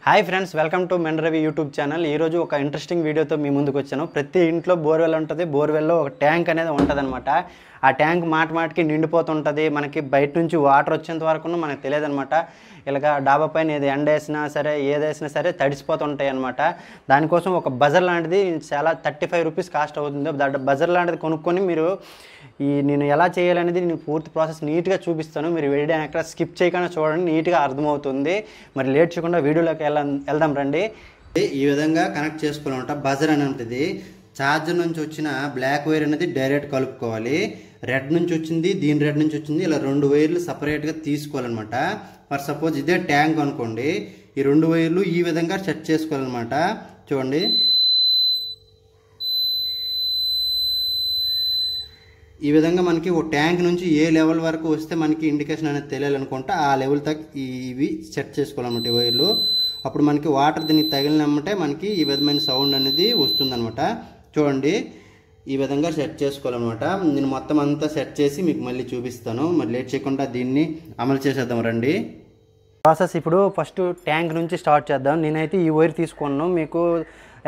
Hi friends, welcome to Mendaravi YouTube channel. ఈరోజు ఒక interesting వీడియోతో మీ ముందుకు వచ్చాను. ప్రతి ఇంట్లో బోర్వెల్ ఉంటుంది. బోర్వెల్లో ఒక ట్యాంక్ అనేది ఉంటుందన్నమాట. ఆ ట్యాంక్ మాటికి నిండిపోతుంటుంది. మనకి బయట నుంచి వాటర్ వచ్చేంత వరకు మనకు తెలియదు అనమాట. ఇలాగ డాబా పైన ఏది ఎండ వేసినా సరే, ఏదేసినా సరే తడిసిపోతుంటాయి అనమాట. దానికోసం ఒక బజర్ లాంటిది చాలా 35 రూపీస్ కాస్ట్ అవుతుంది. బజర్ లాంటిది కొనుక్కొని మీరు నేను ఎలా చేయాలనేది నేను పూర్తి ప్రాసెస్ నీట్గా చూపిస్తాను. మీరు వీడియో ఎక్కడ స్కిప్ చేయకుండా చూడండి, నీట్గా అర్థమవుతుంది. మరి లేట్ చేయకుండా వీడియోలోకి వెళ్దాం రండి. ఈ విధంగా కనెక్ట్ చేసుకోవాలన్నమాట. బజర్ అని ఉంటుంది. ఛార్జర్ నుంచి వచ్చిన బ్లాక్ వైర్ అనేది డైరెక్ట్ కలుపుకోవాలి. రెడ్ నుంచి వచ్చింది, రెడ్ నుంచి వచ్చింది, ఇలా 2 వైర్లు సపరేట్గా తీసుకోవాలన్నమాట. ఫర్ సపోజ్ ఇదే ట్యాంక్ అనుకోండి, ఈ 2 వైర్లు ఈ విధంగా సెట్ చేసుకోవాలన్నమాట. చూడండి, ఈ విధంగా మనకి ఒక ట్యాంక్ నుంచి ఏ లెవెల్ వరకు వస్తే మనకి ఇండికేషన్ అనేది తెలియాలనుకుంటే ఆ లెవెల్ తగ్గ ఇవి సెట్ చేసుకోవాలన్నమాట ఈ వైర్లు. అప్పుడు మనకి వాటర్ దీనికి తగిలినమ్మంటే మనకి ఈ విధమైన సౌండ్ అనేది వస్తుందన్నమాట. చూడండి, ఈ విధంగా సెట్ చేసుకోవాలన్నమాట. నేను మొత్తం అంతా సెట్ చేసి మీకు మళ్ళీ చూపిస్తాను. మరి లేట్ చేయకుండా దీన్ని అమలు చేసేద్దాం రండి. ప్రాసెస్ ఇప్పుడు ఫస్ట్ ట్యాంక్ నుంచి స్టార్ట్ చేద్దాం. నేనైతే ఈ వైర్ తీసుకున్నాను. మీకు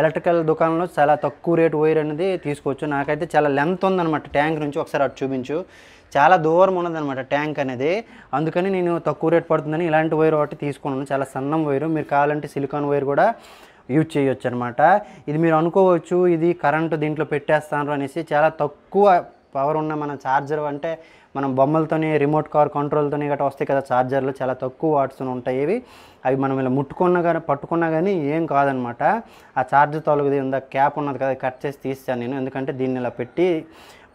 ఎలక్ట్రికల్ దుకాణంలో చాలా తక్కువ రేటు వైర్ అనేది తీసుకోవచ్చు. నాకైతే చాలా లెంత్ ఉందన్నమాట. ట్యాంక్ నుంచి ఒకసారి అటు చూపించు. చాలా దూరం ఉన్నదన్నమాట ట్యాంక్ అనేది. అందుకని నేను తక్కువ రేటు పడుతుందని ఇలాంటి వైర్ ఒకటి తీసుకున్నాను. చాలా సన్నం వైరు. మీరు కావాలంటే సిలికాన్ వైర్ కూడా యూజ్ చేయొచ్చు అనమాట. ఇది మీరు అనుకోవచ్చు ఇది కరెంటు దీంట్లో పెట్టేస్తాను అనేసి. చాలా తక్కువ పవర్ ఉన్న మన ఛార్జర్, అంటే మనం బొమ్మలతోని రిమోట్ కార్ కంట్రోల్తోని గట్రా వస్తాయి కదా ఛార్జర్లు, చాలా తక్కువ వాట్స్తో ఉంటాయి ఇవి. అవి మనం ఇలా ముట్టుకున్నా కానీ పట్టుకున్నా కానీ ఏం కాదనమాట. ఆ ఛార్జర్ తొలగది ఉందా క్యాప్ ఉన్నది కదా, కట్ చేసి తీస్తాను నేను. ఎందుకంటే దీన్ని ఇలా పెట్టి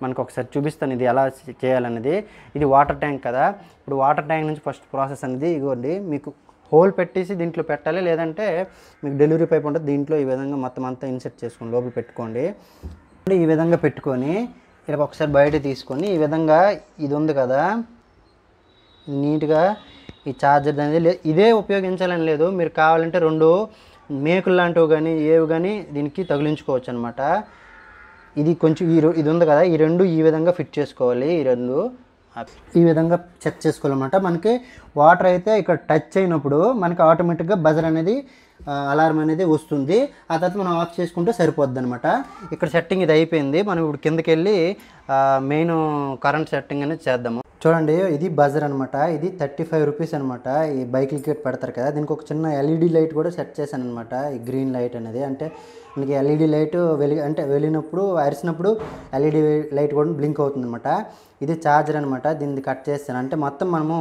మనకు ఒకసారి చూపిస్తాను ఇది ఎలా చేయాలనేది. ఇది వాటర్ ట్యాంక్ కదా. ఇప్పుడు వాటర్ ట్యాంక్ నుంచి ఫస్ట్ ప్రాసెస్ అనేది ఇగోండి, మీకు హోల్ పెట్టేసి దీంట్లో పెట్టాలి. లేదంటే మీకు డెలివరీ పైప్ ఉంటుంది, దీంట్లో ఈ విధంగా మొత్తం అంతా ఇన్సెట్ చేసుకొని లోపల పెట్టుకోండి. ఈ విధంగా పెట్టుకొని ఇలా ఒకసారి బయట తీసుకొని ఈ విధంగా ఇది ఉంది కదా, నీట్గా ఈ ఛార్జర్ అనేది ఇదే ఉపయోగించాలని లేదు. మీరు కావాలంటే 2 మేకులు లాంటివి కానీ ఏవి కానీ దీనికి తగిలించుకోవచ్చు అనమాట. ఇది కొంచెం ఇది ఉంది కదా, ఈ 2 ఈ విధంగా ఫిట్ చేసుకోవాలి. ఈ 2 ఈ విధంగా చెక్ చేసుకోవాలన్నమాట. మనకి వాటర్ అయితే ఇక్కడ టచ్ అయినప్పుడు మనకి ఆటోమేటిక్గా బజర్ అనేది అలారం అనేది వస్తుంది. ఆ తర్వాత మనం ఆఫ్ చేసుకుంటే సరిపోద్ది అనమాట. ఇక్కడ సెట్టింగ్ ఇది అయిపోయింది. మనం ఇప్పుడు కిందకి వెళ్ళి మెయిన్ కరెంట్ సెట్టింగ్ అనేది చేద్దాము. చూడండి, ఇది బజర్ అనమాట. ఇది 35 రూపీస్ అనమాట. ఈ బైక్లకి పెడతారు కదా, దీనికి ఒక చిన్న ఎల్ఈడి లైట్ కూడా సెట్ చేశాను అనమాట. ఈ గ్రీన్ లైట్ అనేది, అంటే మనకి ఎల్ఈడి లైట్ వెళ్ళినప్పుడు అరిసినప్పుడు ఎల్ఈడి లైట్ కూడా బ్లింక్ అవుతుంది అనమాట. ఇది ఛార్జర్ అనమాట. దీన్ని కట్ చేస్తాను అంటే మొత్తం మనము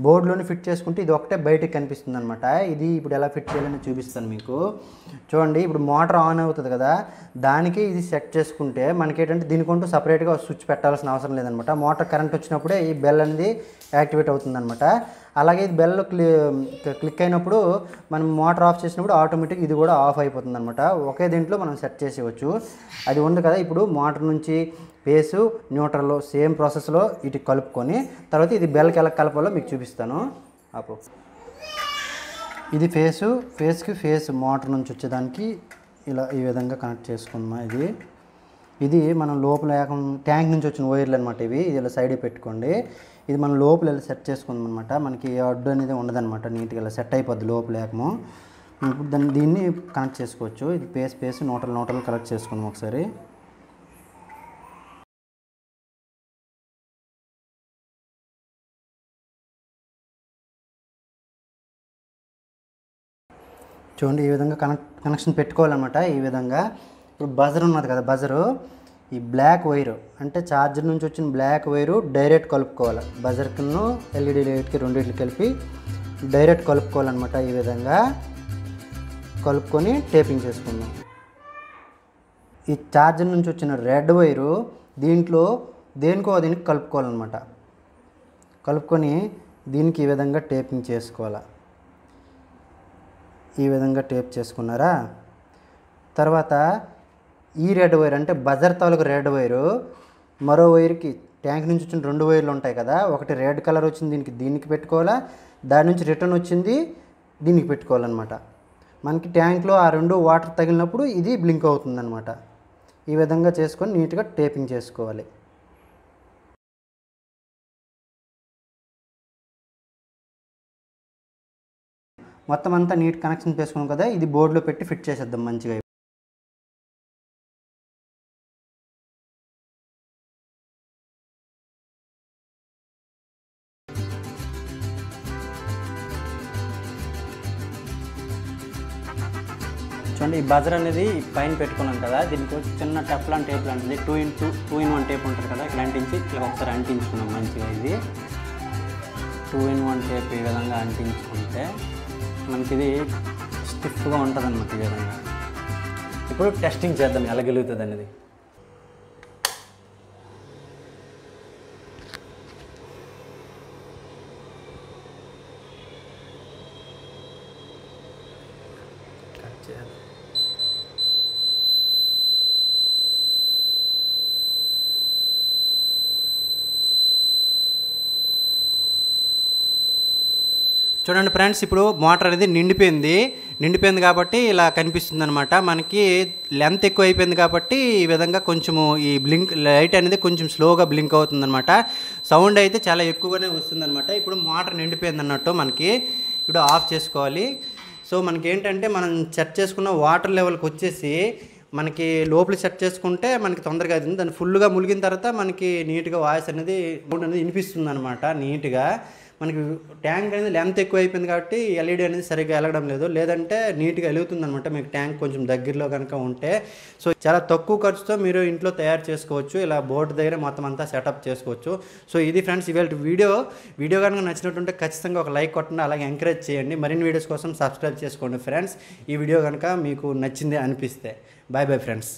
బోర్డులోనే ఫిట్ చేసుకుంటే ఇది ఒకటే బయటకు కనిపిస్తుంది అనమాట. ఇది ఇప్పుడు ఎలా ఫిట్ చేయాలని చూపిస్తాను మీకు. చూడండి, ఇప్పుడు మోటార్ ఆన్ అవుతుంది కదా, దానికి ఇది సెట్ చేసుకుంటే మనకి ఏంటంటే దీనికంటూ సపరేట్గా స్విచ్ పెట్టాల్సిన అవసరం లేదనమాట. మోటార్ కరెంట్ వచ్చినప్పుడే ఈ బెల్ అనేది యాక్టివేట్ అవుతుంది అనమాట. అలాగే ఇది బెల్ క్లిక్ అయినప్పుడు మనం మోటార్ ఆఫ్ చేసినప్పుడు ఆటోమేటిక్ ఇది కూడా ఆఫ్ అయిపోతుంది అనమాట. ఒకే దీంట్లో మనం సెట్ చేసేవచ్చు. అది ఉంది కదా, ఇప్పుడు మోటార్ నుంచి ఫేసు న్యూట్రల్ సేమ్ ప్రాసెస్లో ఇటు కలుపుకొని తర్వాత ఇది బెల్కి ఎలా కలపాలో మీకు చూపిస్తాను. అప్పుడు ఇది ఫేస్కి ఫేస్ మోటార్ నుంచి వచ్చేదానికి ఇలా ఈ విధంగా కనెక్ట్ చేసుకుందాం. ఇది మనం లోపల ట్యాంక్ నుంచి వచ్చిన వైర్లు అనమాట. ఇవి ఇలా సైడ్ పెట్టుకోండి. ఇది మనం లోపల ఇలా సెట్ చేసుకుందాం అనమాట. మనకి అడ్డు అనేది ఉండదన్నమాట. నీట్గా ఇలా సెట్ అయిపోద్ది లోపల ఏకము. ఇప్పుడు దీన్ని కనెక్ట్ చేసుకోవచ్చు. ఇది ఫేస్ న్యూట్రల్ కనెక్ట్ చేసుకుందాం ఒకసారి. చూడండి, ఈ విధంగా కనెక్షన్ పెట్టుకోవాలన్నమాట. ఈ విధంగా ఇప్పుడు బజర్ ఉన్నది కదా, బజరు ఈ బ్లాక్ వైరు అంటే ఛార్జర్ నుంచి వచ్చిన బ్లాక్ వైరు డైరెక్ట్ కలుపుకోవాలి. బజర్కిను ఎల్ఈడి లైట్కి రెండింటికి కలిపి డైరెక్ట్ కలుపుకోవాలన్నమాట. ఈ విధంగా కలుపుకొని టేపింగ్ చేసుకుందాం. ఈ ఛార్జర్ నుంచి వచ్చిన రెడ్ వైరు దీంట్లో దీనికి కలుపుకోవాలన్నమాట. కలుపుకొని దీనికి ఈ విధంగా టేపింగ్ చేసుకోవాలి. ఈ విధంగా టేప్ చేసుకున్నారా, తర్వాత ఈ రెడ్ వైర్ అంటే బజర్ తాలూకు రెడ్ వైరు మరో వైర్కి ట్యాంక్ నుంచి వచ్చిన 2 వైర్లు ఉంటాయి కదా, ఒకటి రెడ్ కలర్ వచ్చింది దీనికి పెట్టుకోవాలా, దాని నుంచి రిటర్న్ వచ్చింది దీనికి పెట్టుకోవాలన్నమాట. మనకి ట్యాంక్లో ఆ 2 వాటర్ తగిలినప్పుడు ఇది బ్లింక్ అవుతుందన్నమాట. ఈ విధంగా చేసుకొని నీట్గా టేపింగ్ చేసుకోవాలి. మొత్తం అంతా నీట్ కనెక్షన్ చేసుకున్నాం కదా, ఇది బోర్డులో పెట్టి ఫిట్ చేసేద్దాం మంచిగా. చూడండి, ఈ బజర్ అనేది పైన పెట్టుకున్నాం కదా, దీనికి చిన్న టెఫ్లాన్ టేప్ లాంటిది 2 in 1 టేప్ ఉంటుంది కదా, ఇలాంటించి ఇట్లా ఒకసారి అంటించుకున్నాం మంచిగా. ఇది 2 in 1 టేప్ ఈ విధంగా అంటించుకుంటే మనకి ఇది స్టిఫ్గా ఉంటుంది అన్నమాట. ఈ విధంగా ఇప్పుడు టెస్టింగ్ చేద్దాం ఎలా గెలుగుతుంది అనేది. చూడండి ఫ్రెండ్స్, ఇప్పుడు మోటార్ అనేది నిండిపోయింది కాబట్టి ఇలా కనిపిస్తుంది అనమాట. మనకి లెంత్ ఎక్కువ అయిపోయింది కాబట్టి ఈ విధంగా కొంచెము ఈ లైట్ అనేది కొంచెం స్లోగా బ్లింక్ అవుతుంది అనమాట. సౌండ్ అయితే చాలా ఎక్కువగానే వస్తుంది అనమాట. ఇప్పుడు మోటార్ నిండిపోయింది అన్నట్టు మనకి ఇప్పుడు ఆఫ్ చేసుకోవాలి. సో మనకి ఏంటంటే మనం సెట్ చేసుకున్న వాటర్ లెవెల్కి వచ్చేసి మనకి లోపల సెట్ చేసుకుంటే మనకి తొందరగా అవుతుంది. దాన్ని ఫుల్గా ములిగిన తర్వాత మనకి నీట్గా వాయిస్ అనేది వినిపిస్తుంది అనమాట. నీట్గా మనకి ట్యాంక్ అనేది లెంత్ ఎక్కువ అయిపోయింది కాబట్టి ఎల్ఈడి అనేది సరిగ్గా వెలగడం లేదు, లేదంటే నీట్గా వెలుగుతుంది అనమాట మీకు ట్యాంక్ కొంచెం దగ్గరలో కనుక ఉంటే. సో చాలా తక్కువ ఖర్చుతో మీరు ఇంట్లో తయారు చేసుకోవచ్చు, ఇలా బోర్డు దగ్గర మొత్తం అంతా సెటప్ చేసుకోవచ్చు. సో ఇది ఫ్రెండ్స్ ఇవాళ వీడియో కనుక నచ్చినట్టుంటే ఖచ్చితంగా ఒక లైక్ కొట్టండి, అలాగే ఎంకరేజ్ చేయండి. మరిన్ని వీడియోస్ కోసం సబ్స్క్రైబ్ చేసుకోండి ఫ్రెండ్స్. ఈ వీడియో కనుక మీకు నచ్చింది అనిపిస్తే. Bye friends.